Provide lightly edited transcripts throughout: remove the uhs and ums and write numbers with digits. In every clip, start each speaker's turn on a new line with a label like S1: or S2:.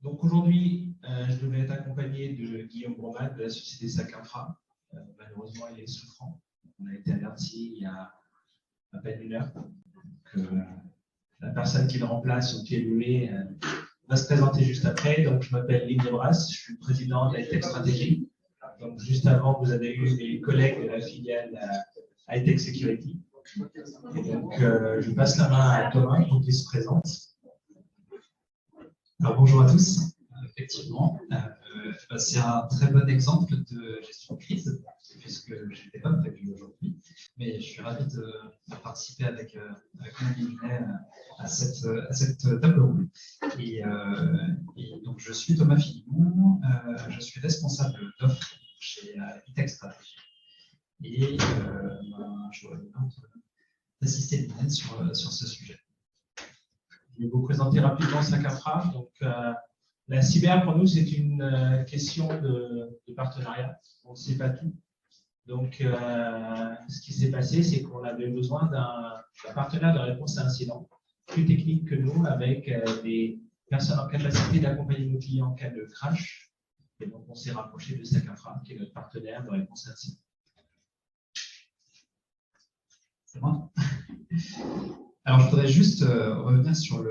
S1: Donc aujourd'hui, je devais être accompagné de Guillaume Broman de la société SAC Infra. Malheureusement, il est souffrant. On a été averti il y a à peine une heure que la personne qui le remplace ou qui est nommée va se présenter juste après. Donc, je m'appelle Lynn Debras, je suis président de Hightech Stratégie. Donc, juste avant, vous avez eu mes collègues de la filiale Hightech Security. Et donc, je passe la main à Thomas pour qu'il se présente.
S2: Alors, bonjour à tous. Effectivement, c'est un très bon exemple de gestion de crise, puisque je n'étais pas prévu aujourd'hui, mais je suis ravi de participer avec Mélanie Vinet à cette table ronde. Et donc, je suis Thomas Filimon, je suis responsable d'offres chez Hightech Stratégie. Et j'aurais besoin d'assister Lynette sur ce sujet.
S1: Je vais vous présenter rapidement SAC Infra. Donc, la cyber, pour nous, c'est une question de partenariat. On ne sait pas tout. Donc, ce qui s'est passé, c'est qu'on avait besoin d'un partenaire de réponse à incident plus technique que nous, avec des personnes en capacité d'accompagner nos clients en cas de crash. Et donc, on s'est rapproché de SAC Infra, qui est notre partenaire de réponse à incident.
S2: C'est bon. Alors, je voudrais juste revenir sur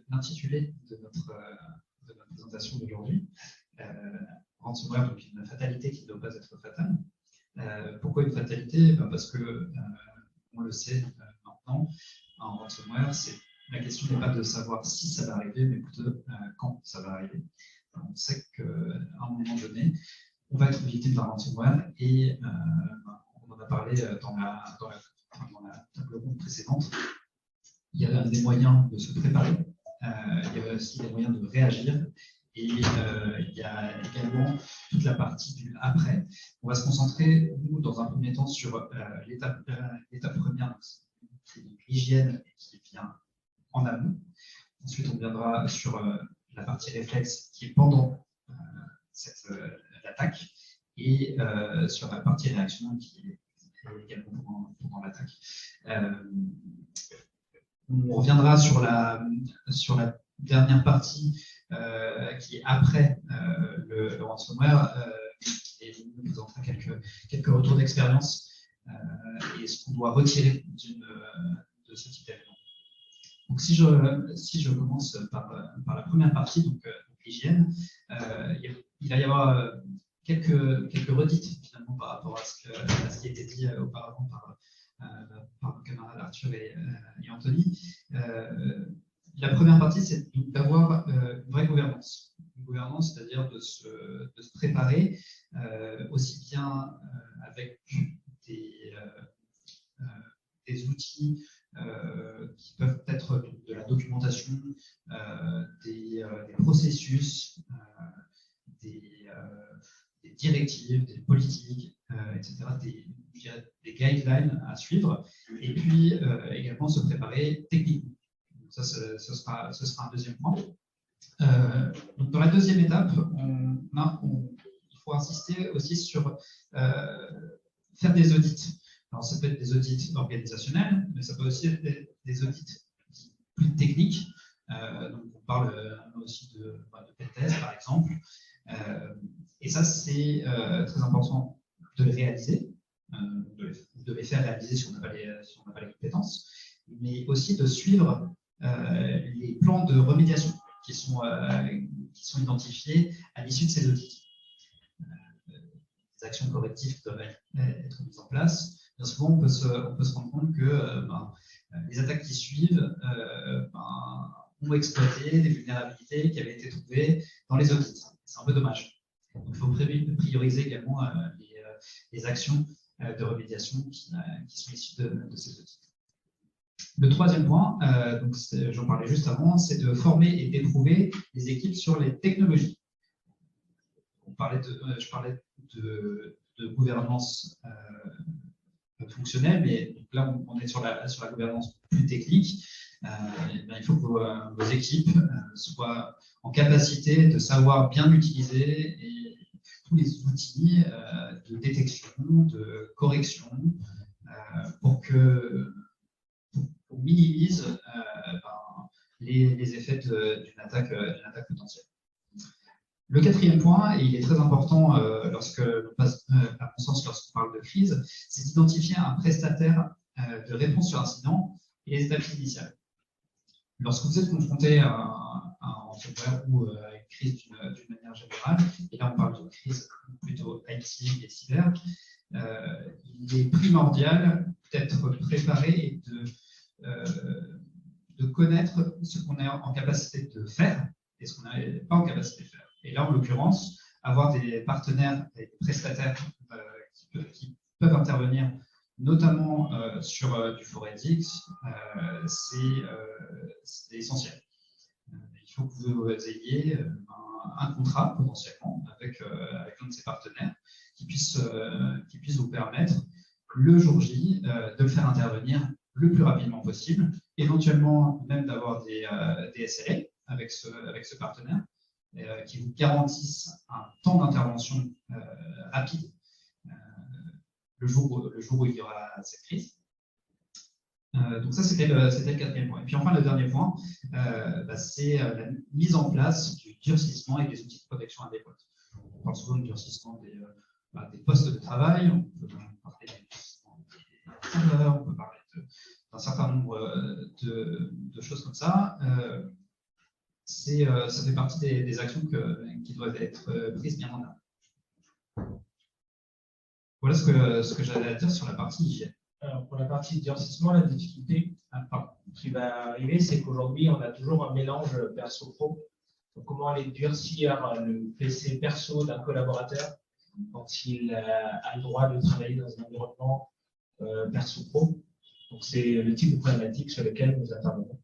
S2: l'intitulé de notre présentation d'aujourd'hui. Ransomware, donc une fatalité qui ne doit pas être fatale. Pourquoi une fatalité? Parce que, on le sait maintenant, en ransomware, la question n'est pas de savoir si ça va arriver, mais plutôt quand ça va arriver. On sait qu'à un moment donné, on va être victime d'un ransomware et on en a parlé dans la table ronde précédente. Il y a des moyens de se préparer, il y a aussi des moyens de réagir, et il y a également toute la partie du après. On va se concentrer, nous, dans un premier temps, sur l'étape première, l'hygiène qui vient en amont. Ensuite, on viendra sur la partie réflexe qui est pendant l'attaque, et sur la partie réaction qui est également pendant l'attaque. On reviendra sur la dernière partie qui est après le ransomware, et je vous présenterai quelques retours d'expérience et ce qu'on doit retirer de ce type d'événement. Donc, si je commence par la première partie, donc l'hygiène, il va y avoir quelques redites finalement par rapport à ce qui a été dit auparavant par nos camarades Arthur et Anthony. La première partie, c'est d'avoir une vraie gouvernance. Une gouvernance, c'est-à-dire de se préparer aussi bien avec des outils qui peuvent être de la documentation, des processus, des directives, des politiques, etc., des guidelines à suivre, et puis également se préparer techniquement. Donc ça, ce sera un deuxième point. Donc dans la deuxième étape, il faut insister aussi sur faire des audits. Alors ça peut être des audits organisationnels, mais ça peut aussi être des audits plus techniques. Donc on parle aussi de pentest, par exemple. Et ça, c'est très important de les réaliser. Vous devez faire réaliser si on n'a pas les compétences, mais aussi de suivre les plans de remédiation qui sont identifiés à l'issue de ces audits. Les actions correctives qui doivent être mises en place. Bien souvent, on peut se rendre compte que les attaques qui suivent ont exploité des vulnérabilités qui avaient été trouvées dans les audits. C'est un peu dommage. Donc, il faut prioriser également les actions de remédiation qui sont issues de ces audits. Le troisième point, j'en parlais juste avant, c'est de former et d'éprouver les équipes sur les technologies. Je parlais de gouvernance fonctionnelle, mais donc là, on est sur la gouvernance plus technique. Il faut que vos équipes soient en capacité de savoir bien utiliser tous les outils de détection, de correction, pour minimise les effets d'une attaque potentielle. Le quatrième point, et il est très important lorsque l'on passe, à mon sens, lorsqu'on parle de crise, c'est d'identifier un prestataire de réponse sur incident et les étapes initiales. Lorsque vous êtes confronté à un ransomware ou à une crise d'une manière générale, et là on parle d'une crise plutôt IT et cyber, il est primordial d'être préparé et de connaître ce qu'on est en capacité de faire et ce qu'on n'est pas en capacité de faire. Et là, en l'occurrence, avoir des partenaires et des prestataires qui peuvent intervenir, notamment sur du forensics, c'est essentiel. Il faut que vous ayez un contrat potentiellement avec un de ces partenaires qui puisse vous permettre, le jour J, de le faire intervenir le plus rapidement possible, éventuellement même d'avoir des SLA avec ce partenaire qui vous garantissent un temps d'intervention rapide le jour où il y aura cette crise. Donc ça, c'était le quatrième point. Et puis enfin, le dernier point, c'est la mise en place du durcissement et des outils de protection adéquats. On parle souvent de durcissement des postes de travail, on peut parler des serveurs, on peut parler d'un certain nombre de choses comme ça. Ça fait partie des actions qui doivent être prises bien en amont. Voilà ce que j'avais à dire sur la partie hygiène.
S1: Alors, pour la partie durcissement, la difficulté qui va arriver, c'est qu'aujourd'hui, on a toujours un mélange perso-pro. Donc, comment aller durcir le PC perso d'un collaborateur quand il a le droit de travailler dans un environnement perso-pro. Donc, c'est le type de problématique sur lequel nous intervenons.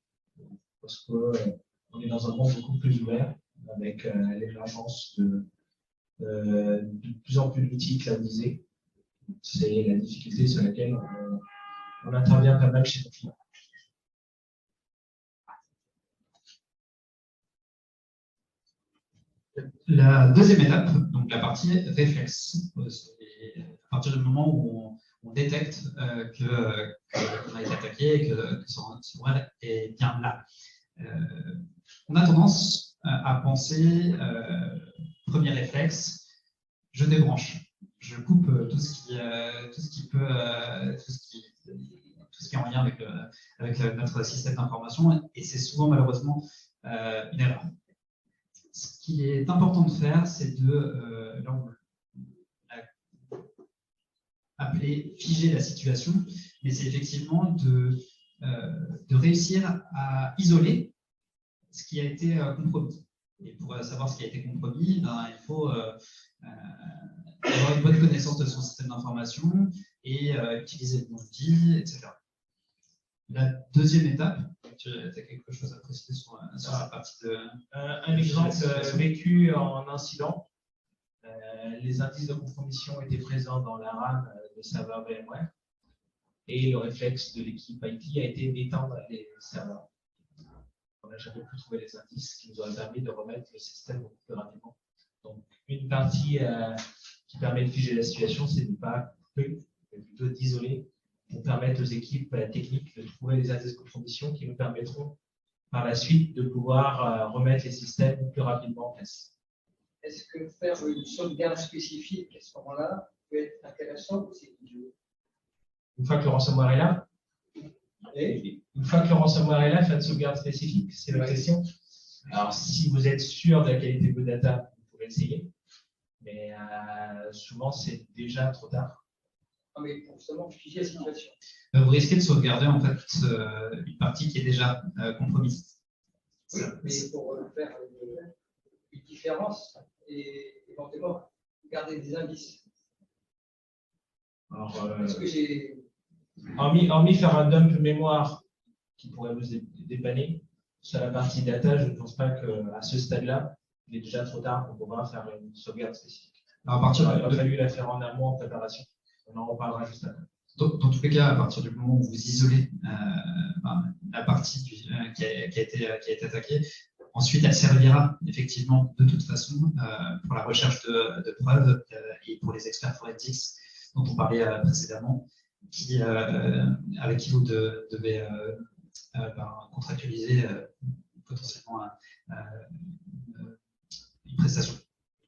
S1: Parce qu'on est dans un monde beaucoup plus ouvert, avec l'émergence de plus en plus d'outils cloudisés. C'est la difficulté sur laquelle on intervient pas mal chez nos clients.
S2: La deuxième étape, donc la partie réflexe, à partir du moment où on détecte qu'on a été attaqué et que son ransomware est bien là. On a tendance à penser, premier réflexe, je débranche. Je coupe tout ce qui est en lien avec notre système d'information, et c'est souvent malheureusement une erreur. Ce qui est important de faire, c'est de appeler figer la situation, mais c'est effectivement de réussir à isoler ce qui a été compromis. Et pour savoir ce qui a été compromis, il faut avoir une bonne connaissance de son système d'information et utiliser de bons outils, etc. La deuxième étape, tu as quelque chose à préciser sur la partie de...
S1: Un exemple vécu en incident. Les indices de compromission étaient présents dans la RAM de serveur VMware et le réflexe de l'équipe IT a été d'éteindre les serveurs. On n'a jamais pu trouver les indices qui nous auraient permis de remettre le système beaucoup plus rapidement. Donc, une partie qui permet de figer la situation, c'est de ne pas couper, mais plutôt d'isoler pour permettre aux équipes techniques de trouver les indices de compromission qui nous permettront par la suite de pouvoir remettre les systèmes plus rapidement en place.
S3: Est-ce que faire une sauvegarde spécifique à ce moment-là peut être intéressant ou c'est idiot?
S1: Une fois que le ransomware est là, une fois que le ransomware est là, faire une sauvegarde spécifique, c'est la question. Alors, si vous êtes sûr de la qualité de vos data, vous pouvez essayer, mais souvent, c'est déjà trop tard.
S3: Non, mais pour justement figer la situation.
S2: Vous risquez de sauvegarder en fait une partie qui est déjà compromise.
S3: Oui, mais pour faire une différence et éventuellement garder des indices.
S1: Alors,
S3: Parce que j'ai...
S1: hormis faire un dump mémoire qui pourrait vous dépanner, sur la partie data, je ne pense pas qu'à ce stade-là, il est déjà trop tard pour pouvoir faire une sauvegarde spécifique.
S2: Alors, à partir
S1: il aurait fallu la faire en amont, en préparation. On en reparlera juste après.
S2: Dans tous les cas, à partir du moment où vous isolez la partie qui a été attaquée, ensuite elle servira effectivement de toute façon pour la recherche de preuves et pour les experts forensics dont on parlait précédemment, avec qui vous devez contractualiser potentiellement une prestation.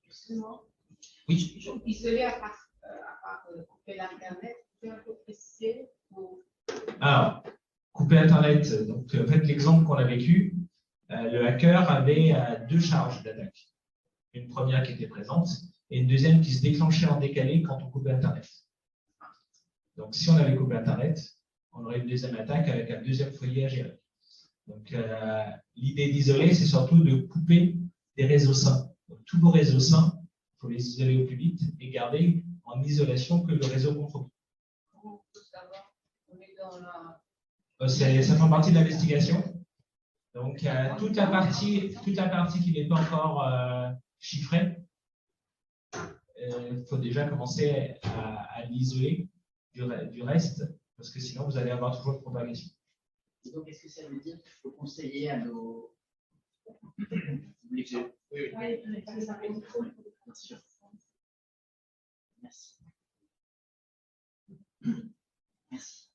S4: Justement,
S2: Oui.
S4: isolé à part couper l'Internet, c'est un peu précisé ou...
S1: Alors, couper Internet, donc en fait, l'exemple qu'on a vécu, le hacker avait deux charges d'attaque. Une première qui était présente et une deuxième qui se déclenchait en décalé quand on coupait Internet. Donc, si on avait coupé Internet, on aurait une deuxième attaque avec un deuxième foyer à gérer. Donc, l'idée d'isoler, c'est surtout de couper des réseaux sains. Donc, tous vos réseaux sains, il faut les isoler au plus vite et garder en isolation que le réseau compromis.
S4: Comment on peut savoir qu'on est dans la...
S1: Ça fait partie de l'investigation. Donc, toute la partie qui n'est pas encore chiffrée, il faut déjà commencer à l'isoler du reste, parce que sinon, vous allez avoir toujours de propagation.
S5: Et donc, est-ce que ça veut dire qu'il faut conseiller à nos... Oui, bien sûr. Merci. Merci.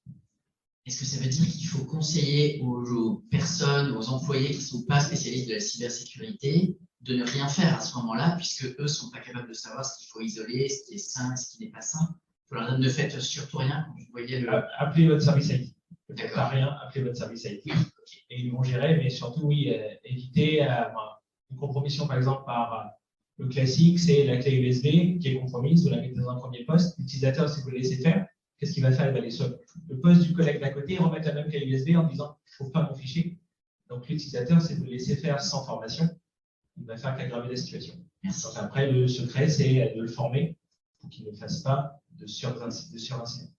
S5: Est-ce que ça veut dire qu'il faut conseiller aux personnes, aux employés qui ne sont pas spécialistes de la cybersécurité de ne rien faire à ce moment-là, puisque eux ne sont pas capables de savoir ce qu'il faut isoler, ce qui est sain et ce qui n'est pas sain? Il faut leur dire ne faites surtout rien quand vous voyez le...
S1: Appelez votre service IT.
S5: D'accord.
S1: Pas rien, appelez votre service IT. Et ils vont gérer, mais surtout, oui, éviter une compromission, par exemple, par le classique, c'est la clé USB qui est compromise, vous la mettez dans un premier poste. L'utilisateur, si vous le laissez faire, qu'est-ce qu'il va faire? Il va aller sur le poste du collègue d'à côté et remettre la même clé USB en disant je ne trouve pas mon fichier. Donc, l'utilisateur, c'est de le laisser faire sans formation. Il va faire qu'aggraver la situation. Donc, après, le secret, c'est de le former pour qu'il ne fasse pas de surincident.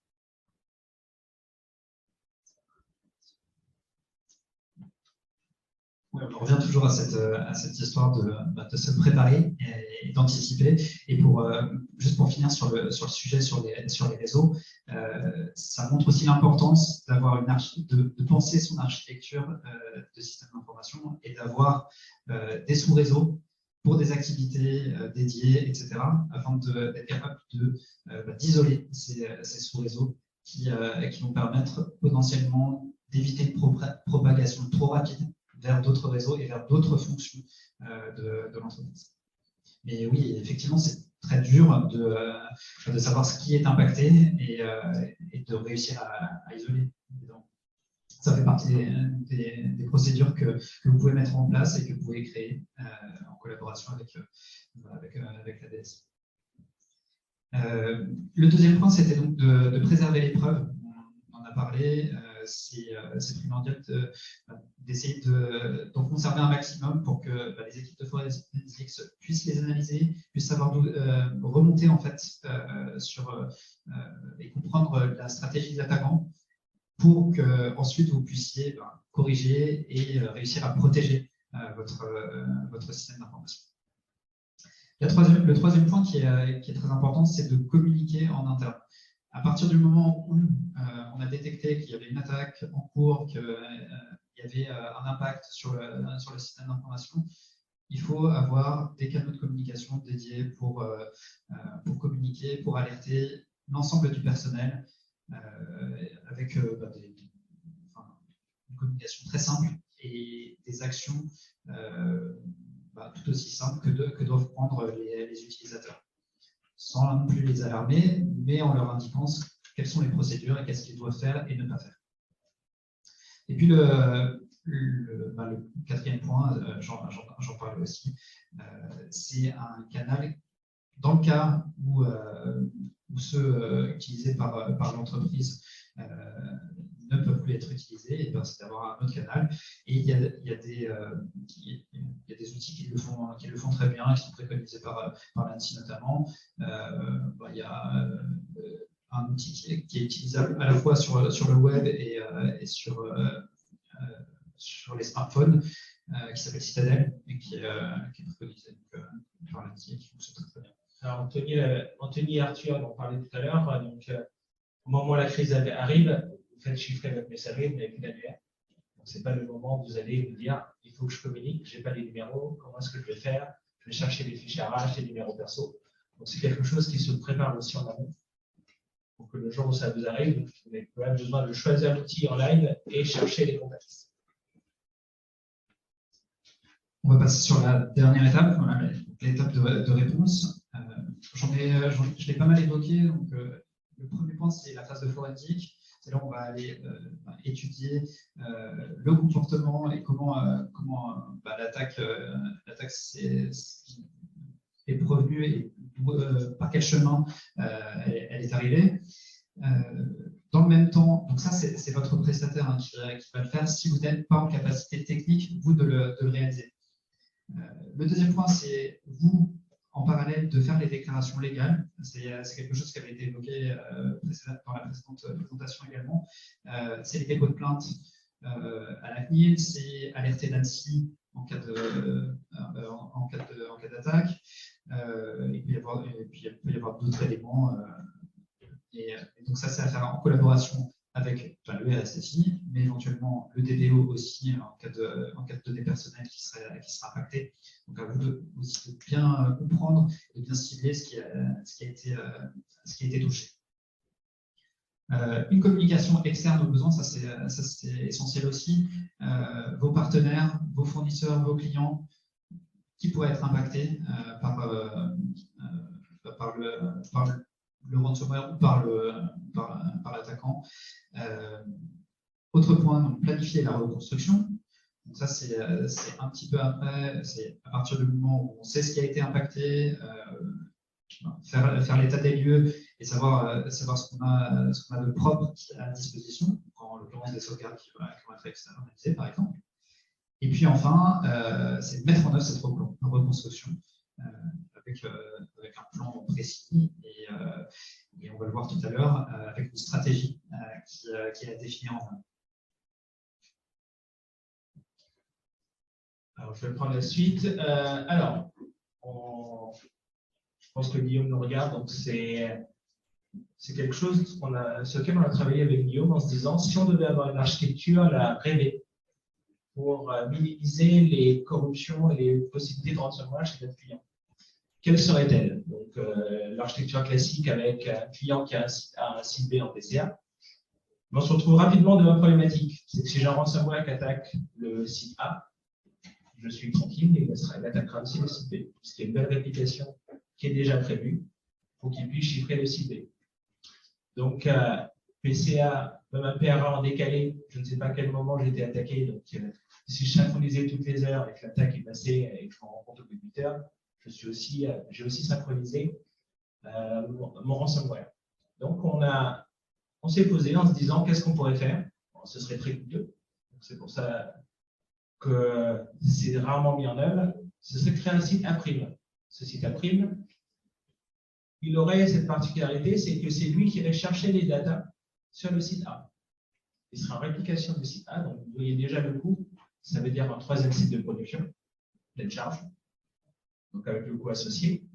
S2: Oui, on revient toujours à cette histoire de se préparer et d'anticiper. Et juste pour finir sur le sujet sur les réseaux, ça montre aussi l'importance d'avoir de penser son architecture de système d'information et d'avoir des sous-réseaux pour des activités dédiées, etc., afin d'être capable d'isoler ces sous-réseaux qui vont permettre potentiellement d'éviter une propagation trop rapide vers d'autres réseaux et vers d'autres fonctions de l'entreprise. Mais oui, effectivement, c'est très dur de savoir ce qui est impacté et de réussir à isoler. Ça fait partie des procédures que vous pouvez mettre en place et que vous pouvez créer en collaboration avec l'ADS. Le deuxième point, c'était donc de préserver les preuves. On en a parlé. C'est primordial d'essayer d'en conserver un maximum pour que les équipes de forensics puissent les analyser, puissent savoir remonter en fait et comprendre la stratégie des attaquants pour qu'ensuite vous puissiez corriger et réussir à protéger votre système d'information. Le troisième point qui est très important, c'est de communiquer en interne. À partir du moment où on a détecté qu'il y avait une attaque en cours, qu'il y avait un impact sur le système d'information, il faut avoir des canaux de communication dédiés pour communiquer, pour alerter l'ensemble du personnel avec une communication très simple et des actions tout aussi simples que doivent prendre les utilisateurs, sans non plus les alarmer, mais en leur indiquant quelles sont les procédures et qu'est-ce qu'ils doivent faire et ne pas faire. Et puis le quatrième point, j'en parlais aussi, c'est un canal, dans le cas où ceux utilisés par l'entreprise ne peuvent plus être utilisés, c'est d'avoir un autre canal. Et il y a des outils qui le font très bien, qui sont préconisés par l'ANSSI notamment. Il y a un outil qui est utilisable à la fois sur le web et sur les smartphones, qui s'appelle Citadel et qui est préconisé par l'ANSSI et qui fonctionne très bien.
S1: Alors, Anthony et Arthur en parlaient tout à l'heure. Donc, au moment où la crise arrive, vous faites chiffrer votre messagerie, vous n'avez plus d'annuaire. Donc, ce n'est pas le moment où vous allez vous dire il faut que je communique, je n'ai pas les numéros, comment est-ce que je vais faire? Je vais chercher les fichiers RH, les numéros perso. Donc, c'est quelque chose qui se prépare aussi en amont pour que le jour où ça vous arrive, vous n'avez pas besoin de choisir l'outil en live et chercher les contacts.
S2: On va passer sur la dernière étape, voilà, l'étape de réponse. Je l'ai pas mal évoqué. Donc, le premier point, c'est la phase de forensique. C'est là où on va aller étudier le comportement et comment l'attaque est provenue et par quel chemin elle est arrivée. Dans le même temps, donc ça c'est votre prestataire qui va le faire si vous n'êtes pas en capacité technique, vous, de le réaliser. Le deuxième point, c'est vous, en parallèle, de faire les déclarations légales. C'est quelque chose qui avait été évoqué dans la précédente présentation également. C'est les dépôts de plainte à la CNIL, c'est alerter l'ANSSI en cas d'attaque. Il peut y avoir d'autres éléments. Et donc ça, c'est à faire en collaboration avec le RSSI, mais éventuellement le DPO aussi en cas de données personnelles qui sera impacté. Donc à vous aussi de bien comprendre et de bien cibler ce qui a été touché. Une communication externe aux besoins, ça c'est essentiel aussi. Vos partenaires, vos fournisseurs, vos clients qui pourraient être impactés par le ransomware ou par l'attaquant. Autre point, donc planifier la reconstruction. Donc ça, c'est un petit peu après, c'est à partir du moment où on sait ce qui a été impacté, faire l'état des lieux et savoir ce qu'on a de propre à disposition, en l'occurrence des sauvegardes qui vont être externalisées, par exemple. Et puis enfin, c'est mettre en œuvre cette reconstruction avec un plan précis et on va le voir tout à l'heure avec une stratégie qui est définie en amont.
S1: Alors, je vais prendre la suite. Alors, je pense que Guillaume nous regarde, donc c'est quelque chose sur lequel on a travaillé avec Guillaume en se disant si on devait avoir une architecture la rêvée pour minimiser les corruptions et les possibilités de ransomware chez notre client, quelle serait-elle? Donc, l'architecture classique avec un client qui a un site B en PCA. Mais on se retrouve rapidement devant une problématique. C'est que si j'ai un ransomware qui attaque le site A, je suis tranquille et il attaquera aussi le site B. Parce qu'il y a une belle réplication qui est déjà prévue pour qu'il puisse chiffrer le site B. Donc, PCA, même un PRA en décalé, je ne sais pas à quel moment j'ai été attaqué. Donc, si je synchronisais toutes les heures et que l'attaque est passée et que je m'en rends compte au bout de 8 heures, j'ai aussi synchronisé mon ransomware. Donc, on s'est posé en se disant qu'est-ce qu'on pourrait faire. Bon, ce serait très coûteux. C'est pour ça que c'est rarement mis en œuvre. Ce serait créer un site A'. Ce site A', il aurait cette particularité, c'est que c'est lui qui irait chercher les datas sur le site A. Il serait en réplication du site A, donc vous voyez déjà le coût. Ça veut dire un troisième site de production, pleine charge, donc avec le coût associé.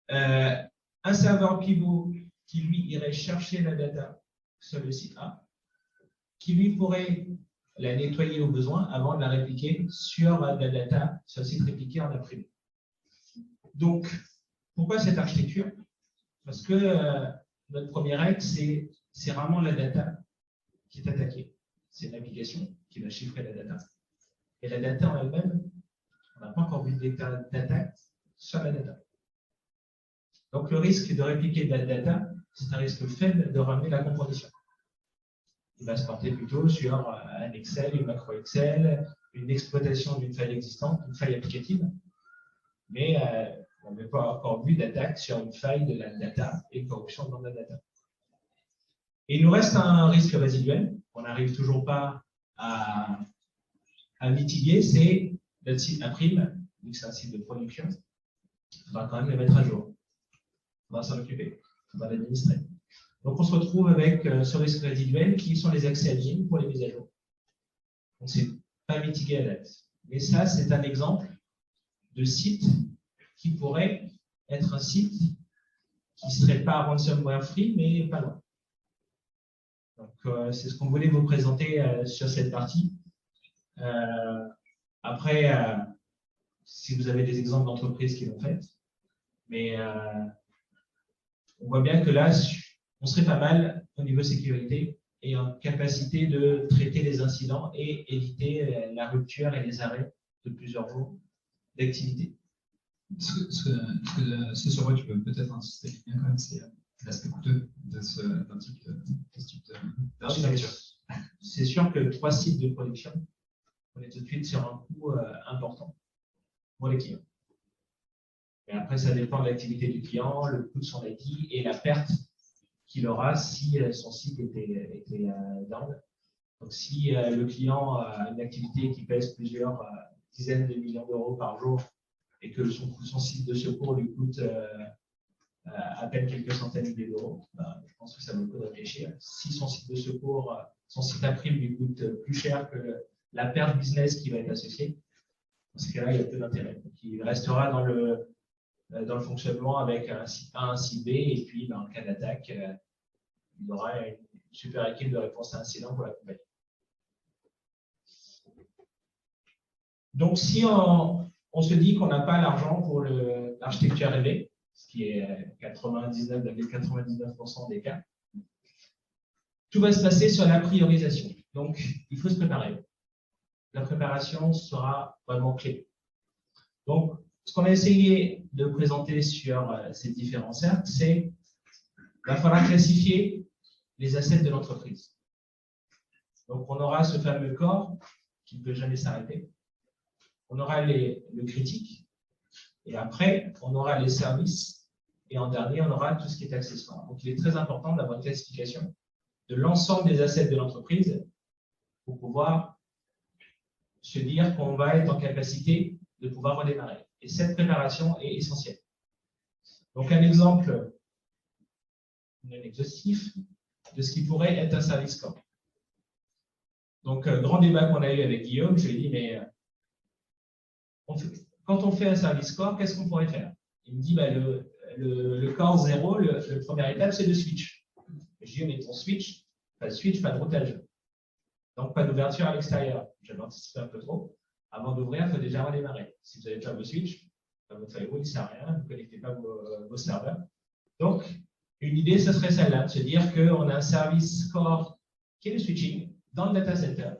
S1: Un serveur pivot qui, lui, irait chercher la data sur le site A, qui, lui, pourrait la nettoyer au besoin avant de la répliquer sur la data sur le site répliqué en A'. Donc, pourquoi cette architecture? Parce que notre première règle, c'est vraiment la data qui est attaquée. C'est l'application qui va chiffrer la data. Et la data en elle-même, on n'a pas encore vu d'attaque sur la data. Donc, le risque de répliquer de la data, c'est un risque faible de ramener la compromission. Il va se porter plutôt sur un Excel, une macro Excel, une exploitation d'une faille existante, une faille applicative. Mais on n'a pas encore vu d'attaque sur une faille de la data et de corruption dans la data. Et il nous reste un risque résiduel qu'on n'arrive toujours pas à mitiguer, c'est notre site A', vu que c'est un site de production. Il faudra quand même le mettre à jour. Il faudra s'en occuper, il faudra l'administrer. Donc on se retrouve avec ce risque résiduel qui sont les accès admin pour les mises à jour. Donc c'est pas mitigué à date. Mais ça, c'est un exemple de site qui pourrait être un site qui ne serait pas ransomware free, mais pas loin. Donc, c'est ce qu'on voulait vous présenter sur cette partie. Après, si vous avez des exemples d'entreprises qui l'ont fait, mais on voit bien que là, on serait pas mal au niveau sécurité et en capacité de traiter les incidents et éviter la rupture et les arrêts de plusieurs jours d'activité.
S2: Ce sur quoi tu peux peut-être insister bien quand même, c'est l'aspect coûteux d'un type d'architecture.
S1: C'est sûr que 3 sites de production, on est tout de suite sur un coût important pour les clients. Et après, ça dépend de l'activité du client, le coût de son IT et la perte qu'il aura si son site était down. Donc, si le client a une activité qui pèse plusieurs dizaines de millions d'euros par jour et que son site de secours lui coûte à peine quelques centaines de d'euros, je pense que ça vaut le coup de réfléchir. Si son site de secours, son site à prime lui coûte plus cher que la perte business qui va être associée, dans ce cas-là, il y a peu d'intérêt. Donc, il restera dans le fonctionnement avec un site A, un site B, et puis en cas d'attaque, il aura une super équipe de réponse à incident pour l'accompagner. Donc, si on se dit qu'on n'a pas l'argent pour l'architecture rêvée, ce qui est 99,99% des cas, tout va se passer sur la priorisation. Donc, il faut se préparer. La préparation sera vraiment clé. Donc, ce qu'on a essayé de présenter sur ces différents cercles, c'est qu'il va falloir classifier les assets de l'entreprise. Donc, on aura ce fameux corps qui ne peut jamais s'arrêter. On aura le critique. Et après, on aura les services. Et en dernier, on aura tout ce qui est accessoire. Donc, il est très important d'avoir une classification de l'ensemble des assets de l'entreprise pour pouvoir se dire qu'on va être en capacité de pouvoir redémarrer. Et cette préparation est essentielle. Donc, un exemple non exhaustif de ce qui pourrait être un service corps. Donc, grand débat qu'on a eu avec Guillaume, je lui ai dit, mais quand on fait un service corps, qu'est-ce qu'on pourrait faire? Il me dit, le corps 0, la première étape, c'est le switch. Je lui ai dit, mais ton switch, pas de switch, pas de routage. Donc, pas d'ouverture à l'extérieur. J'avais anticipé un peu trop. Avant d'ouvrir, il faut déjà redémarrer. Si vous n'avez pas vos switches, votre firewall ne sert à rien, vous ne connectez pas vos serveurs. Donc, une idée, ce serait celle-là, de se dire qu'on a un service core qui est le switching dans le data center.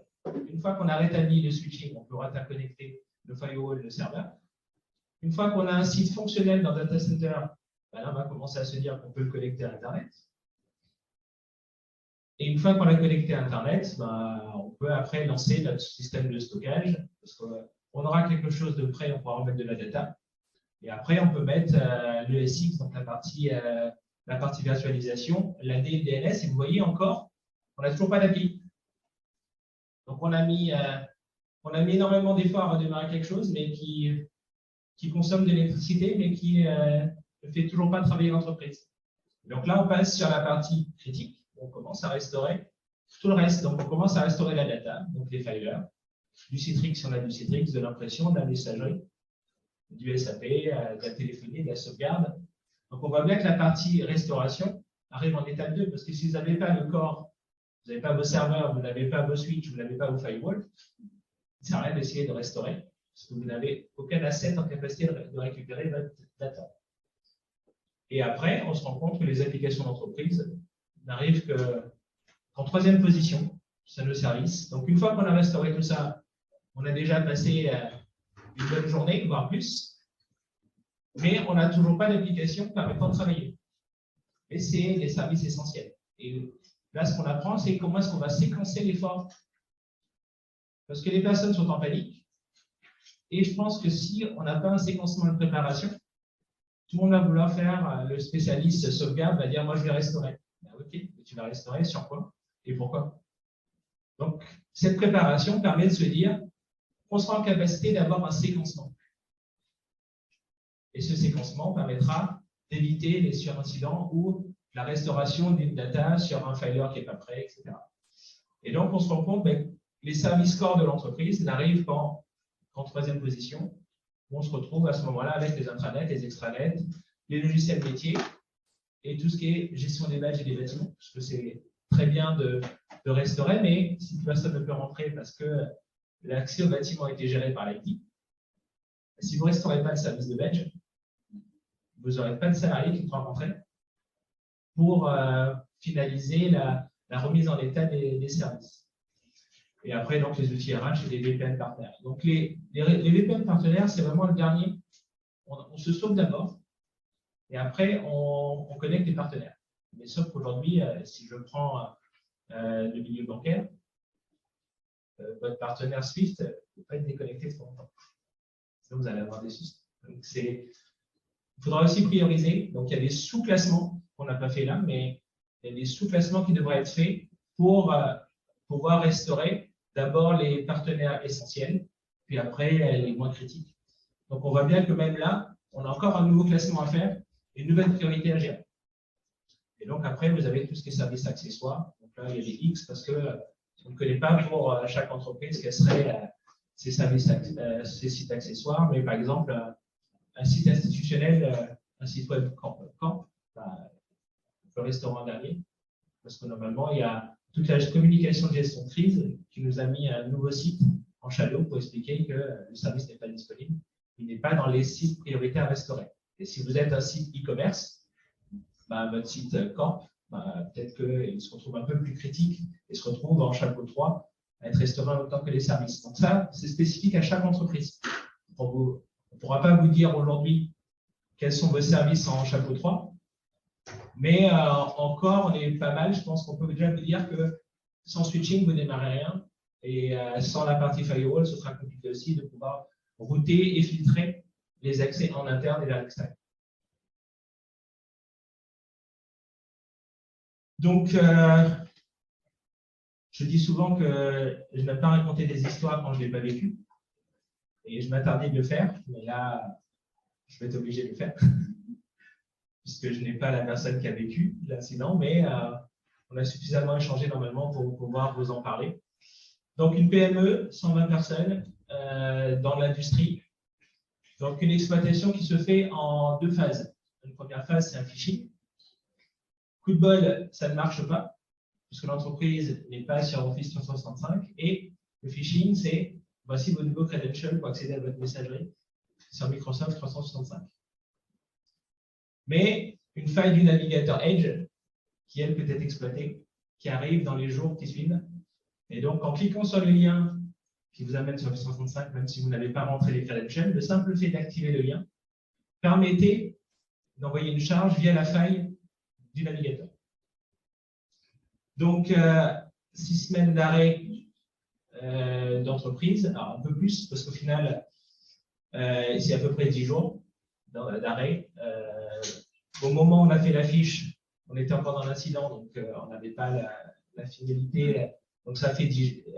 S1: Une fois qu'on a rétabli le switching, on pourra interconnecter le firewall, le serveur. Une fois qu'on a un site fonctionnel dans le data center, là, on va commencer à se dire qu'on peut le connecter à Internet. Et une fois qu'on l'a connecté à Internet, on peut après lancer notre système de stockage, parce qu'on aura quelque chose de prêt, on pourra remettre de la data. Et après, on peut mettre le SX, donc la partie virtualisation, la DNS, et vous voyez encore, on n'a toujours pas d'appli. Donc, on a mis énormément d'efforts à redémarrer quelque chose, mais qui consomme de l'électricité, mais qui ne fait toujours pas travailler l'entreprise. Donc là, on passe sur la partie critique. On commence à restaurer tout le reste. Donc, on commence à restaurer la data, donc les filers, du Citrix si on a du Citrix, de l'impression, de la messagerie, du SAP, de la téléphonie, de la sauvegarde. Donc, on voit bien que la partie restauration arrive en étape 2, parce que si vous n'avez pas le corps, vous n'avez pas vos serveurs, vous n'avez pas vos switches, vous n'avez pas vos firewalls, ça sert à rien d'essayer de restaurer, parce que vous n'avez aucun asset en capacité de récupérer votre data. Et après, on se rend compte que les applications d'entreprise n'arrivent qu'en troisième position sur nos services. Donc, une fois qu'on a restauré tout ça, on a déjà passé une bonne journée, voire plus, mais on n'a toujours pas d'application permettant de travailler. Et c'est les services essentiels. Et là, ce qu'on apprend, c'est comment est-ce qu'on va séquencer l'effort. Parce que les personnes sont en panique. Et je pense que si on n'a pas un séquencement de préparation, tout le monde va vouloir faire, le spécialiste sauvegarde va dire, moi, je vais restaurer. Ben, ok, mais tu vas restaurer sur quoi et pourquoi? Donc, cette préparation permet de se dire qu'on sera en capacité d'avoir un séquencement. Et ce séquencement permettra d'éviter les surincidents ou la restauration d'une data sur un filer qui n'est pas prêt, etc. Et donc, on se rend compte que les services corps de l'entreprise n'arrivent qu'en troisième position, où on se retrouve à ce moment-là avec les intranets, les extranets, les logiciels métiers et tout ce qui est gestion des badges et des bâtiments, parce que c'est très bien de restaurer, mais si personne ne peut rentrer parce que l'accès au bâtiment a été géré par l'IT, si vous ne restaurez pas le service de badge, vous n'aurez pas de salarié qui pourra rentrer pour finaliser la remise en état des services. Et après, donc, les outils RH et les VPN partenaires. Donc, les VPN partenaires, c'est vraiment le dernier. On se sauve d'abord et après, on connecte les partenaires. Mais sauf qu'aujourd'hui, si je prends le milieu bancaire, votre partenaire Swift ne peut pas être déconnecté trop longtemps. Sinon, vous allez avoir des soucis. Donc, il faudra aussi prioriser. Donc, il y a des sous-classements qu'on n'a pas fait là, mais il y a des sous-classements qui devraient être faits pour pouvoir restaurer d'abord les partenaires essentiels, puis après les moins critiques. Donc, on voit bien que même là, on a encore un nouveau classement à faire et une nouvelle priorité à gérer. Et donc, après, vous avez tout ce qui est services accessoires. Donc là, il y a des X parce que on ne connaît pas pour chaque entreprise quels seraient ces services, ces sites accessoires. Mais par exemple, un site institutionnel, un site web camp, le restaurant dernier, parce que normalement, il y a toute la communication de gestion de crise qui nous a mis un nouveau site en Shadow pour expliquer que le service n'est pas disponible. Il n'est pas dans les sites prioritaires à restaurer. Et si vous êtes un site e-commerce, votre site Camp, peut-être qu'il se retrouve un peu plus critique et se retrouve en chapeau 3 à être restauré en même temps que les services. Donc ça, c'est spécifique à chaque entreprise. On ne pourra pas vous dire aujourd'hui quels sont vos services en chapeau 3, mais encore, on est pas mal. Je pense qu'on peut déjà vous dire que sans switching, vous ne démarrez rien. Et sans la partie firewall, ce sera compliqué aussi de pouvoir router et filtrer les accès en interne et vers l'extérieur. Donc, je dis souvent que je n'aime pas raconter des histoires quand je ne l'ai pas vécu. Et je m'interdis de le faire, mais là, je vais être obligé de le faire. Puisque je n'ai pas la personne qui a vécu l'incident, mais on a suffisamment échangé normalement pour pouvoir vous en parler. Donc, une PME, 120 personnes dans l'industrie. Donc, une exploitation qui se fait en 2 phases. Une première phase, c'est un phishing. Coup de bol, ça ne marche pas, puisque l'entreprise n'est pas sur Office 365. Et le phishing, c'est voici vos nouveaux credentials pour accéder à votre messagerie sur Microsoft 365. Mais une faille du navigateur Edge, qui elle peut être exploitée, qui arrive dans les jours qui suivent. Et donc, en cliquant sur le lien qui vous amène sur Office 365, même si vous n'avez pas rentré les credentials, le simple fait d'activer le lien permettait d'envoyer une charge via la faille du navigateur. Donc, 6 semaines d'arrêt d'entreprise, alors un peu plus, parce qu'au final, c'est à peu près 10 jours d'arrêt. Au moment où on a fait l'affiche, on était encore dans l'incident, donc on n'avait pas la finalité. Donc, ça fait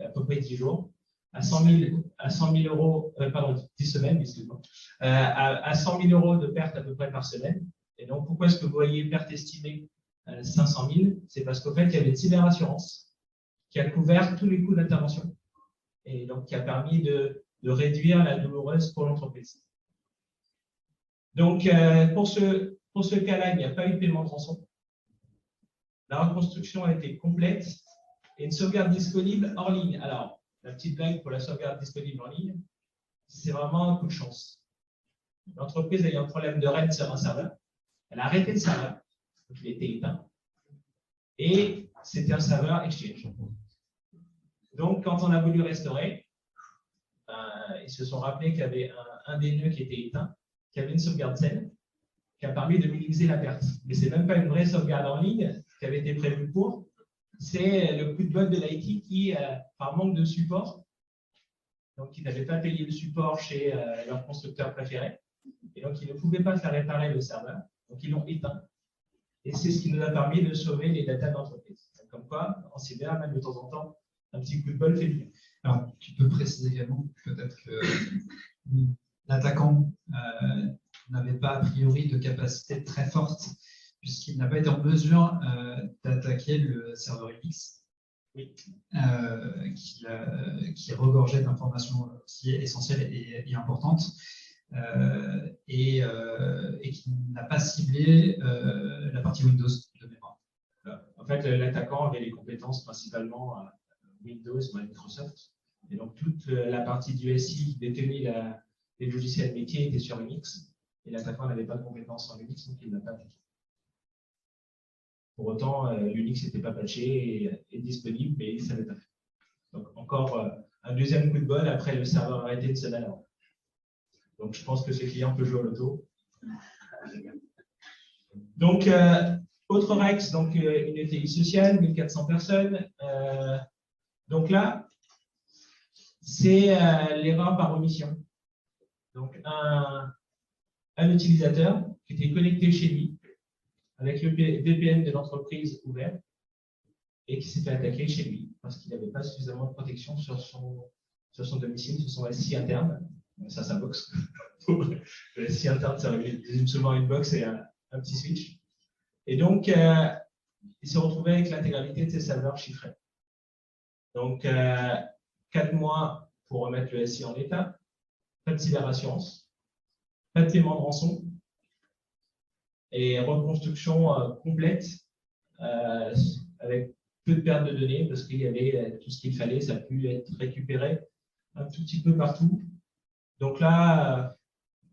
S1: à peu près 10 jours. À 100 000 euros, pardon, 10 semaines, excuse-moi. À 100 000 euros de perte à peu près par semaine. Et donc, pourquoi est-ce que vous voyez perte estimée 500 000? C'est parce qu'en fait, il y avait une cyberassurance qui a couvert tous les coûts d'intervention et donc qui a permis de réduire la douloureuse pour l'entreprise. Donc, pour ce cas-là, il n'y a pas eu de paiement de rançon. La reconstruction a été complète et une sauvegarde disponible hors ligne. Alors, la petite blague pour la sauvegarde disponible en ligne, c'est vraiment un coup de chance. L'entreprise a eu un problème de RAID sur un serveur. Elle a arrêté le serveur, donc il était éteint. Et c'était un serveur Exchange. Donc, quand on a voulu restaurer, ils se sont rappelés qu'il y avait un des nœuds qui était éteint, qui avait une sauvegarde saine, qui a permis de minimiser la perte. Mais ce n'est même pas une vraie sauvegarde en ligne qui avait été prévue pour. C'est le coup de bol de l'IT qui, par manque de support, donc ils n'avaient pas payé le support chez leur constructeur préféré, et donc ils ne pouvaient pas faire réparer le serveur, donc ils l'ont éteint. Et c'est ce qui nous a permis de sauver les datas d'entreprise. Comme quoi, en cyber, même de temps en temps, un petit coup de bol fait du bien.
S2: Alors, tu peux préciser également peut-être que l'attaquant n'avait pas a priori de capacité très forte puisqu'il n'a pas été en mesure d'attaquer le serveur Unix,
S1: oui.
S2: qui regorgeait d'informations aussi essentielles et importantes, et qui n'a pas ciblé la partie Windows de mémoire.
S1: En fait, l'attaquant avait les compétences principalement Windows, Microsoft, et donc toute la partie du SI qui détenait les logiciels métiers était sur Unix, et l'attaquant n'avait pas de compétences en Unix, donc il ne l'a pas attaqué. Pour autant, l'Unix n'était pas patché et disponible, mais il ne savait pas faire. Donc, encore un deuxième coup de bol après le serveur arrêté une semaine avant. Donc, je pense que ce client peut jouer au loto. Donc, autre Rex, donc une ETI sociale, 1400 personnes. Donc là, c'est l'erreur par omission. Donc, un utilisateur qui était connecté chez lui avec le VPN de l'entreprise ouvert et qui s'est fait attaquer chez lui parce qu'il n'avait pas suffisamment de protection sur son domicile, sur son SI interne. Ça, sa box. Le SI interne, ça résume seulement une box et un petit switch. Et donc, il s'est retrouvé avec l'intégralité de ses serveurs chiffrés. Donc, 4 mois pour remettre le SI en état, pas de cyberassurance, pas de paiement de rançon et reconstruction complète avec peu de perte de données parce qu'il y avait tout ce qu'il fallait, ça a pu être récupéré un tout petit peu partout. Donc là,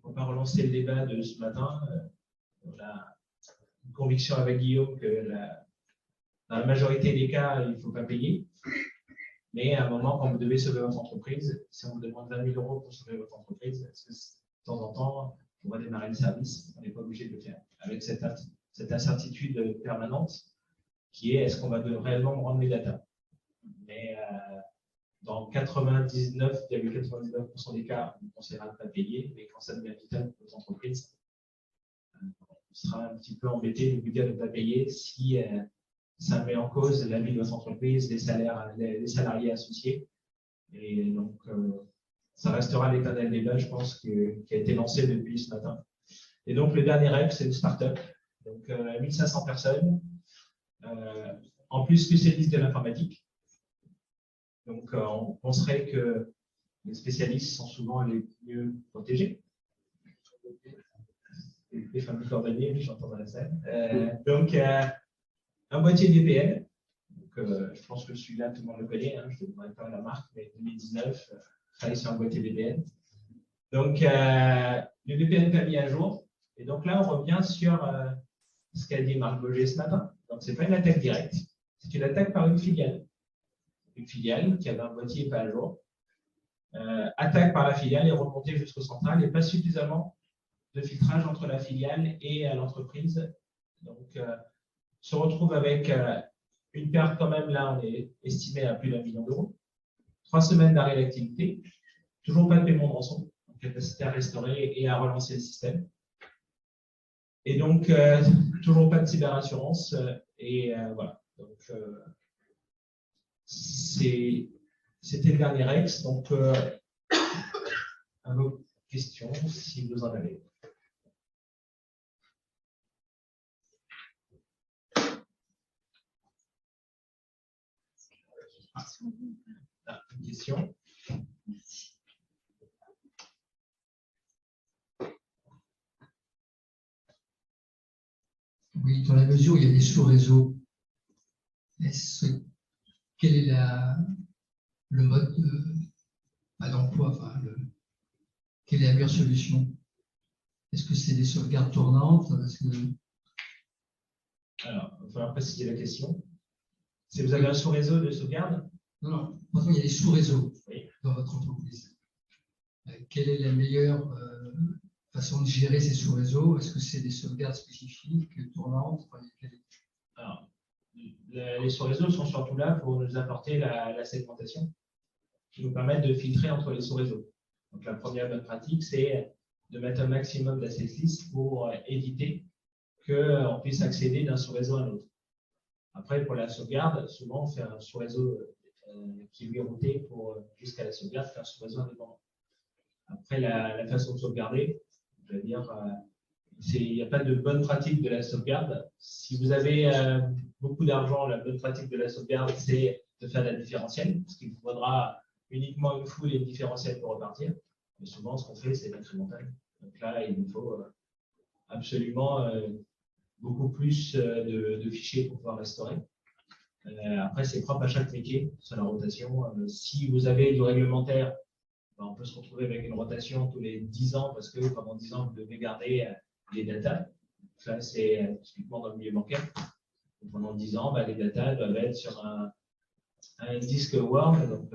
S1: on va relancer le débat de ce matin. On a une conviction avec Guillaume que dans la majorité des cas, il ne faut pas payer. Mais à un moment, quand vous devez sauver votre entreprise, si on vous demande 20 000 € pour sauver votre entreprise, est-ce que de temps en temps, on va démarrer le service, on n'est pas obligé de le faire. Avec cette incertitude permanente qui est est-ce qu'on va réellement me rendre mes datas. Mais dans 99,99% des cas, on conseillera de ne pas payer, mais quand ça devient vital pour votre entreprise, on sera un petit peu embêté de vous dire de ne pas payer si ça met en cause la vie de votre entreprise, les salariés associés. Et donc, ça restera l'état d'un débat, je pense, qui a été lancé depuis ce matin. Et donc, le dernier rêve, c'est une start-up. Donc, 1500 personnes, en plus spécialistes de l'informatique. Donc, on penserait que les spécialistes sont souvent les mieux protégés. Les fameux cordonniers, j'entends dans la salle. Donc, un boîtier VPN. Donc, je pense que celui-là, tout le monde le connaît. Hein, je ne donnerai pas la marque, mais 2019, travaille sur un boîtier VPN. Donc, le VPN pas mis à jour. Et donc là, on revient sur ce qu'a dit Marc Boger ce matin. Donc, ce n'est pas une attaque directe, c'est une attaque par une filiale. Une filiale qui avait un boîtier pas à jour. Attaque par la filiale et remontée jusqu'au central et pas suffisamment de filtrage entre la filiale et l'entreprise. Donc, se retrouve avec une perte quand même, là, on est estimé à plus d'1 million €. 3 semaines d'arrêt d'activité, toujours pas de paiement de rançon, donc capacité à restaurer et à relancer le système. Et donc, toujours pas de cyberassurance. Et voilà. Donc, c'était le dernier ex. Donc, à vos questions, si vous en avez. Une question.
S3: Oui, dans la mesure où il y a des sous-réseaux, quel est le mode d'emploi, enfin, quelle est la meilleure solution? Est-ce que c'est des sauvegardes tournantes?
S1: Alors, il va falloir préciser la question. Si vous avez un sous-réseau de sauvegarde?
S3: Non, maintenant il y a des sous-réseaux
S1: Oui.
S3: dans votre entreprise. Quelle est la meilleure façon de gérer ces sous-réseaux? Est-ce que c'est des sauvegardes spécifiques, tournantes?
S1: Alors, les sous-réseaux sont surtout là pour nous apporter la segmentation qui nous permet de filtrer entre les sous-réseaux. Donc, la première bonne pratique, c'est de mettre un maximum d'access list pour éviter qu'on puisse accéder d'un sous-réseau à un autre. Après, pour la sauvegarde, souvent, on fait un sous-réseau qui est routé jusqu'à la sauvegarde, faire un sous-réseau indépendant. Après, la façon de sauvegarder, je veux dire, il n'y a pas de bonne pratique de la sauvegarde. Si vous avez beaucoup d'argent, la bonne pratique de la sauvegarde, c'est de faire la différentielle, parce qu'il vous faudra uniquement une foule et une différentielle pour repartir. Mais souvent, ce qu'on fait, c'est l'incrémental. Donc là, il nous faut absolument beaucoup plus de fichiers pour pouvoir restaurer. Après, c'est propre à chaque métier, sur la rotation. Si vous avez du réglementaire, on peut se retrouver avec une rotation tous les 10 ans, parce que pendant 10 ans, vous devez garder les datas. Ça, c'est typiquement dans le milieu bancaire. Donc, pendant 10 ans, les datas doivent être sur un disque warm, donc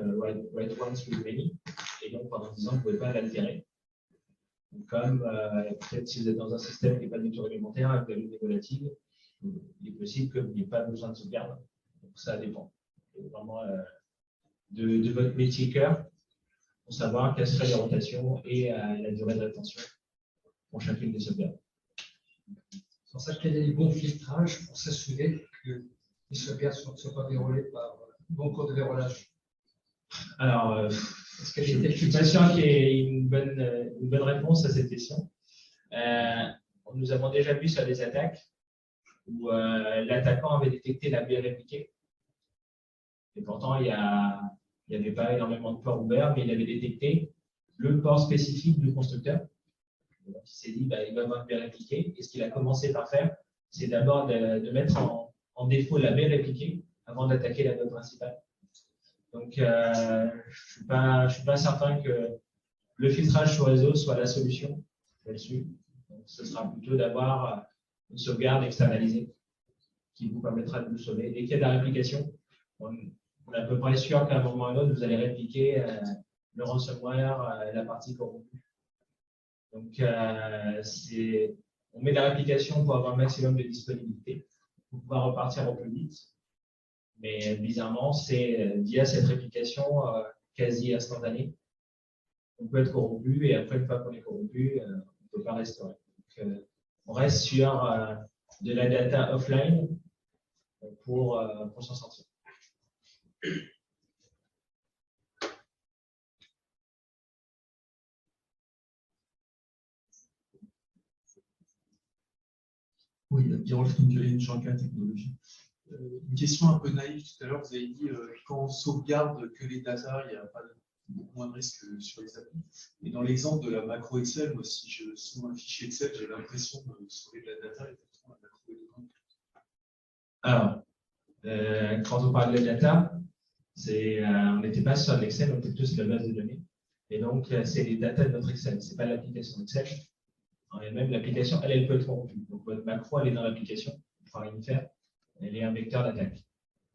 S1: write once with many, et donc pendant 10 ans, vous ne pouvez pas l'altérer. Comme peut-être si vous êtes dans un système qui n'est pas du tout réglementaire, avec de la lutte volatile, il est possible que vous n'ayez pas besoin de sauvegarde. Donc ça dépend vraiment de votre métier cœur pour savoir quelles seraient les rotations et la durée de rétention pour chacune des sauvegardes.
S3: C'est pour ça qu'il y a des bons filtrages pour s'assurer que les sauvegardes ne soient pas vérolées par bon cours de vérolage.
S1: Alors, je ne suis pas sûr qu'il y ait une bonne réponse à cette question. Nous avons déjà vu sur des attaques où l'attaquant avait détecté la baie répliquée. Et pourtant, il n'y avait pas énormément de ports ouverts, mais il avait détecté le port spécifique du constructeur. Donc, il s'est dit, il va avoir une baie répliquée. Et ce qu'il a commencé par faire, c'est d'abord de mettre en défaut la baie répliquée avant d'attaquer la baie principale. Donc, je ne suis pas certain que le filtrage sous réseau soit la solution là-dessus. Donc, ce sera plutôt d'avoir une sauvegarde externalisée qui vous permettra de vous sauver. Dès qu'il y a de la réplication, on est à peu près sûr qu'à un moment ou à un autre, vous allez répliquer le ransomware, la partie corrompue. Donc, on met de la réplication pour avoir un maximum de disponibilité, pour pouvoir repartir au plus vite. Mais bizarrement, c'est via cette réplication quasi instantanée. On peut être corrompu et après, une fois qu'on est corrompu, on ne peut pas restaurer. Donc, on reste sur de la data offline pour s'en sortir.
S6: Oui, Birolf Tungelin, Jean-Claude Technologie. Une question un peu naïve tout à l'heure, vous avez dit quand on sauvegarde que les data, il y a pas beaucoup moins de risques sur les applis. Et dans l'exemple de la macro Excel, moi, si je sauve un fichier Excel, j'ai l'impression de sauver de la data et pourtant la macro est dedans.
S1: Alors, quand on parle de data, on n'était pas sur l'Excel, on était plutôt sur la base de données. Et donc, c'est les data de notre Excel, ce n'est pas l'application Excel. Et même l'application, elle peut être corrompue. Donc, votre macro, elle est dans l'application, il ne faut rien faire. Elle est un vecteur d'attaque.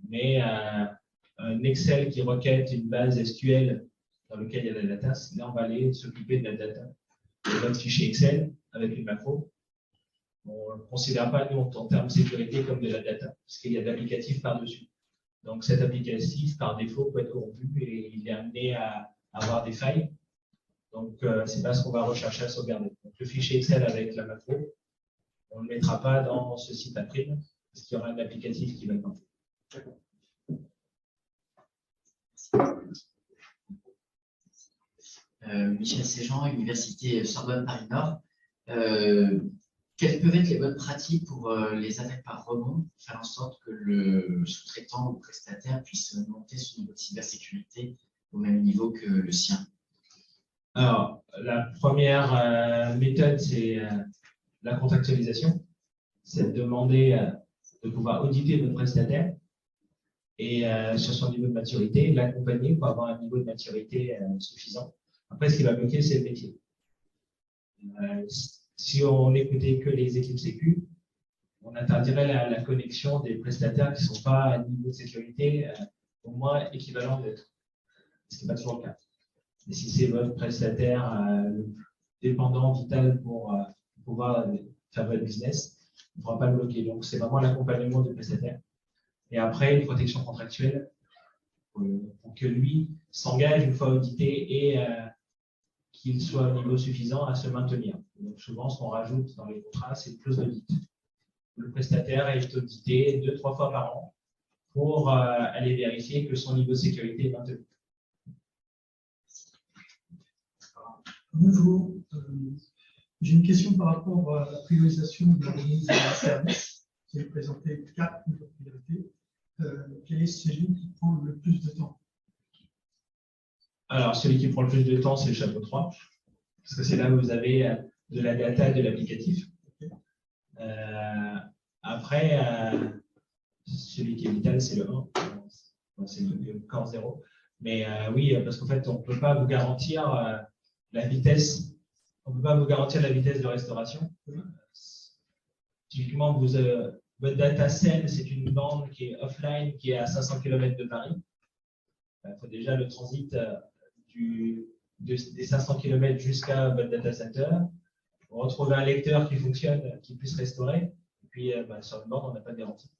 S1: Mais un Excel qui requête une base SQL dans laquelle il y a de la data, là, on va aller s'occuper de la data de votre fichier Excel avec une macro. On ne considère pas, nous, en termes de sécurité, comme de la data, parce qu'il y a de l'applicatif par-dessus. Donc, cet applicatif, par défaut, peut être corrompu et il est amené à avoir des failles. Donc, ce n'est pas ce qu'on va rechercher à sauvegarder. Donc, le fichier Excel avec la macro, on ne le mettra pas dans ce site April, parce qu'il y aura un applicatif qui va compter.
S5: Michel Séjean, Université Sorbonne Paris-Nord. Quelles peuvent être les bonnes pratiques pour les attaques par rebond, faire en sorte que le sous-traitant ou prestataire puisse monter son niveau de cybersécurité au même niveau que le sien?
S1: Alors, la première méthode, c'est la contractualisation. C'est de demander de pouvoir auditer votre prestataire et sur son niveau de maturité, l'accompagner pour avoir un niveau de maturité suffisant. Après, ce qui va bloquer, c'est le métier. Si on n'écoutait que les équipes sécu, on interdirait la connexion des prestataires qui ne sont pas à niveau de sécurité au moins équivalent d'être. Ce qui n'est pas toujours le cas. Et si c'est votre prestataire dépendant, vital pour pouvoir faire votre business, on ne pourra pas le bloquer. Donc, c'est vraiment l'accompagnement du prestataire. Et après, une protection contractuelle pour que lui s'engage une fois audité et qu'il soit au niveau suffisant à se maintenir. Donc, souvent, ce qu'on rajoute dans les contrats, c'est une clause d'audit. Le prestataire est audité 2-3 fois par an pour aller vérifier que son niveau de sécurité est maintenu.
S3: Bonjour. J'ai une question par rapport à la priorisation de l'organisme des services. Vous avez présenté 4 priorités. Quel est celui qui prend le plus de temps?
S1: Alors, celui qui prend le plus de temps, c'est le chapeau 3, parce que c'est là où vous avez de la data de l'applicatif. Après, celui qui est vital, c'est le 1. C'est le corps 0. Mais oui, parce qu'en fait, on ne peut pas vous garantir la vitesse. On ne peut pas vous garantir la vitesse de restauration. Typiquement, votre data cell, c'est une bande qui est offline, qui est à 500 km de Paris. faut déjà le transit des 500 km jusqu'à votre data center, retrouver un lecteur qui fonctionne, qui puisse restaurer, et puis sur le board, on n'a pas de garantie.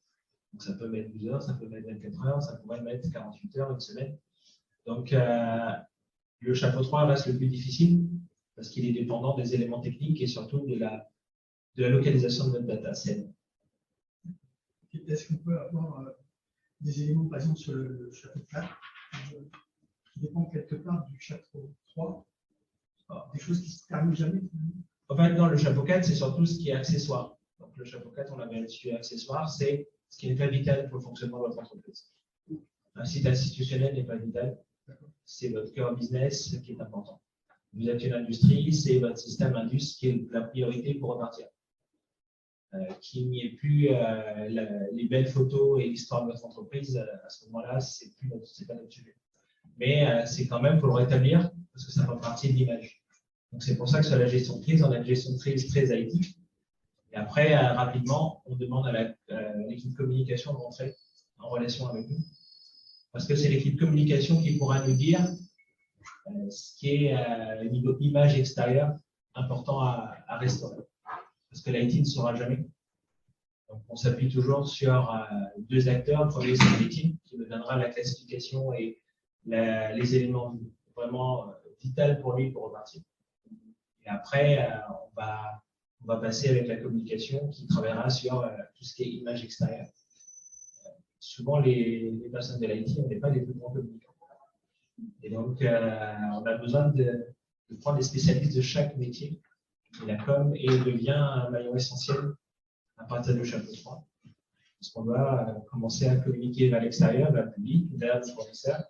S1: Donc ça peut mettre 12 heures, ça peut mettre 24 heures, ça pourrait mettre 48 heures, une semaine. Donc le chapeau 3 reste le plus difficile parce qu'il est dépendant des éléments techniques et surtout de la localisation de votre data.
S3: Est-ce qu'on peut avoir des éléments, par exemple, sur le chapeau 4, qui dépendent quelque part du chapeau 3, des choses qui ne se terminent jamais?
S1: En fait, dans le chapeau 4, c'est surtout ce qui est accessoire. Donc le chapeau 4, on l'avait dessus accessoire, c'est ce qui n'est pas vital pour le fonctionnement de votre entreprise. Un site institutionnel n'est pas vital, c'est votre cœur business qui est important. Vous êtes une industrie, c'est votre système Indus qui est la priorité pour repartir. Qu'il n'y ait plus les belles photos et l'histoire de votre entreprise, à ce moment-là, c'est pas notre sujet. Mais c'est quand même pour le rétablir, parce que ça fait partie de l'image. Donc c'est pour ça que sur la gestion de crise, on a une gestion de crise très IT. Et après, rapidement, on demande à l'équipe communication de rentrer en relation avec nous. Parce que c'est l'équipe communication qui pourra nous dire ce qui est au niveau image extérieure important à restaurer. Parce que l'IT ne saura jamais. Donc, on s'appuie toujours sur deux acteurs. Le premier, c'est l'IT, qui nous donnera la classification et les éléments vraiment vitaux pour lui pour repartir. Et après, on va passer avec la communication qui travaillera sur tout ce qui est image extérieure. Souvent, les personnes de l'IT, on n'est pas les plus grands communicants. Et donc, on a besoin de prendre des spécialistes de chaque métier. Et la com devient un maillon essentiel à partir du chapeau 3. Parce qu'on doit commencer à communiquer vers l'extérieur, vers le public, vers les fournisseurs.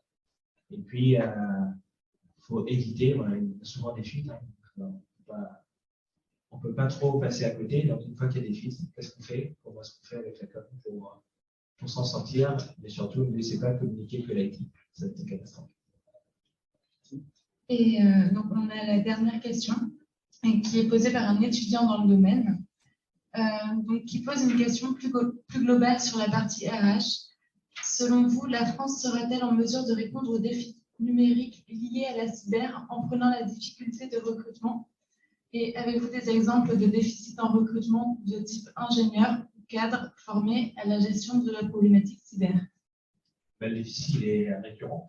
S1: Et puis, il faut éviter, il y a souvent des fuites. On ne peut pas trop passer à côté. Donc, une fois qu'il y a des fuites, qu'est-ce qu'on fait? On voit ce qu'on fait avec la com pour s'en sortir. Mais surtout, ne laissez pas communiquer que l'IT. C'est une catastrophe.
S7: Et donc, on a la dernière question qui est posée par un étudiant dans le domaine, donc, qui pose une question plus globale sur la partie RH. Selon vous, la France sera-t-elle en mesure de répondre aux défis numériques liés à la cyber en prenant la difficulté de recrutement? Et avez-vous des exemples de déficits en recrutement de type ingénieur ou cadre formés à la gestion de la problématique cyber?
S1: Le déficit est récurrent.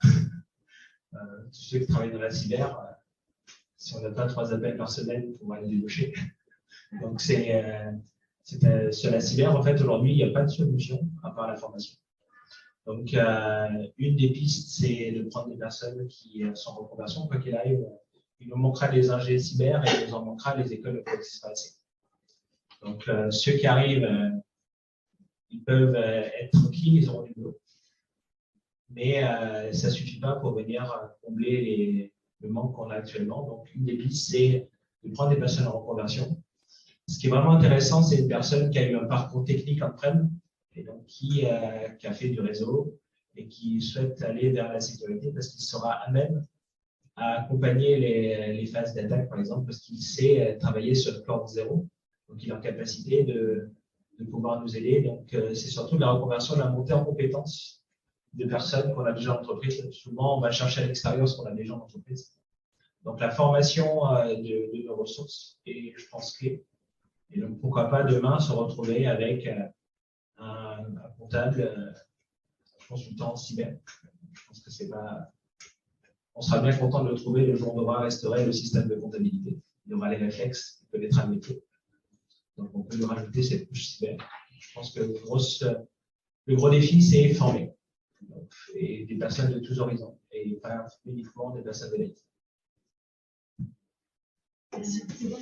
S1: Tous ceux qui travaillent dans la cyber, si on n'a pas 3 appels par semaine pour aller débaucher. Donc, sur la cyber, en fait, aujourd'hui, il n'y a pas de solution à part la formation. Donc, une des pistes, c'est de prendre des personnes qui sont en reconversion, quoi qu'il arrive. Il nous manquera des ingénieurs cyber et il nous en manquera les écoles de proxy. Donc, ceux qui arrivent, ils peuvent être tranquilles, ils auront du boulot. Mais ça ne suffit pas pour venir combler le manque qu'on a actuellement. Donc, une des pistes, c'est de prendre des personnes en reconversion. Ce qui est vraiment intéressant, c'est une personne qui a eu un parcours technique on-prem et donc qui a fait du réseau et qui souhaite aller vers la sécurité parce qu'il sera à même à accompagner les phases d'attaque, par exemple, parce qu'il sait travailler sur le plan 0. Donc, il est en capacité de pouvoir nous aider. Donc, c'est surtout de la reconversion, de la montée en compétences de personnes qu'on a déjà en entreprise. Souvent, on va chercher à l'extérieur ce qu'on a déjà en entreprise. Donc, la formation de nos ressources est, je pense, clé. Et donc, pourquoi pas demain se retrouver avec un comptable, consultant en cyber. Je pense que c'est pas. On sera bien content de le trouver le jour où on devra restaurer le système de comptabilité. Il y aura les réflexes, il peut être un métier. Donc, on peut lui rajouter cette couche cyber. Je pense que le gros défi, c'est former. Donc, et des personnes de tous horizons, et pas uniquement des personnes de l'élite.
S4: Merci beaucoup.